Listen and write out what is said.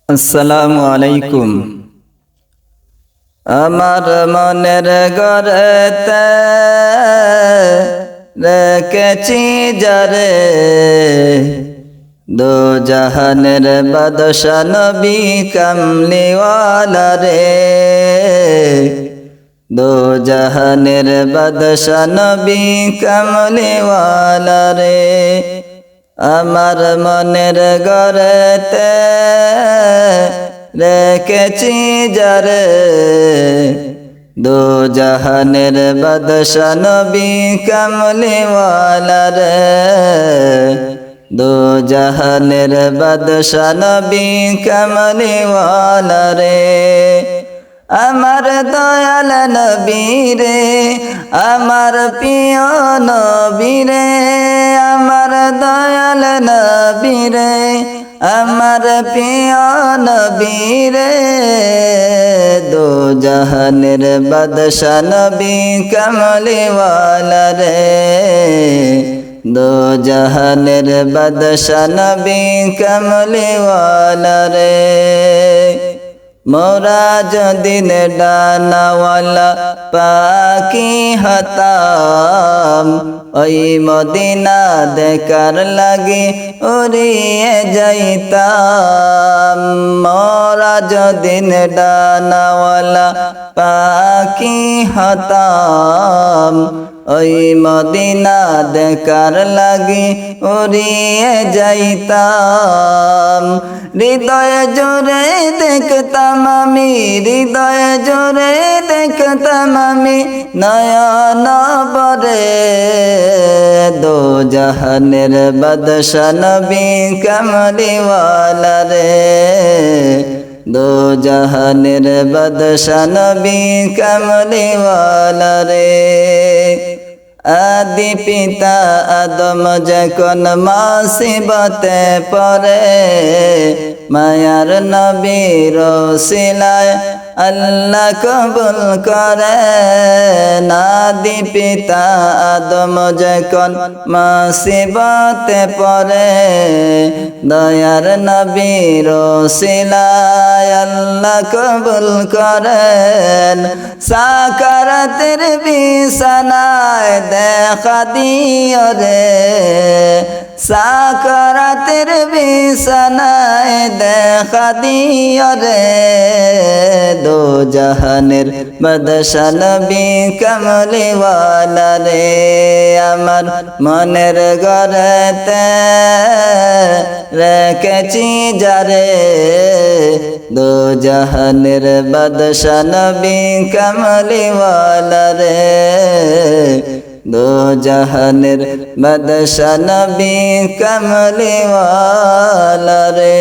আসসালামু আলাইকুম। আমার মনের ঘরেতে রেখেছি যারে, দো জাহানের বাদশা নবী কামলিওয়ালা রে। দো জাহানের বাদশা নবী কামলিওয়ালা রে। আমার মনের ঘরেতে রেখেছি যারে, দো জাহানের বাদশা নবী কামলিওয়ালা রে। দো জাহানের বাদশা নবী কামলিওয়ালা রে। আমার দয়াল নবী রে, আমার প্রিয় নবী রে। আমার দয়াল নবী রে, আমার প্রিয় নবী রে। দো জাহানের বাদশা নবী কামলিওয়ালা রে। দো জাহানের বাদশা নবী কামলিওয়ালা রে। মোরা যদিন ডানাওয়ালা পাখি হতাম, ওই মদিনা দেখার লাগি উড়িয়ে যাইতাম। মোরা যদিন ডানাওয়ালা পাখি হতাম, ওই মদিনা দেখার লাগি উড়িয়ে যাইতাম। হৃদয় জোরে দেখতাম আমি, হৃদয় জোরে দেখতাম আমি নয়ন ভরে। দো জাহানের বাদশা নবী কামলিওয়ালা রে। দো জাহানের বাদশা নবী কামলিওয়ালা রে। আদি পিতা আদম যখন মুসিবতে পড়ে, মায়ার নবীর ওসিলায় আল্লাহ কবুল করে। আদি পিতা আদম যখন মুসিবতে পড়ে, দয়ার নবীর ওসিলায় আল্লাহ কবুল করেন। সাকারাতের বিছানায় দেখা দিও রে, সাকারাতের বিছানায় দেখা দিও রে। দো জাহানের বাদশা নবী কামলিওয়ালা রে। আমার মনের ঘরেতে রেখেছি যারে, দো জাহানের বাদশা নবী কামলিওয়ালা রে। দো জাহানের বাদশা নবী কামলিওয়ালা রে।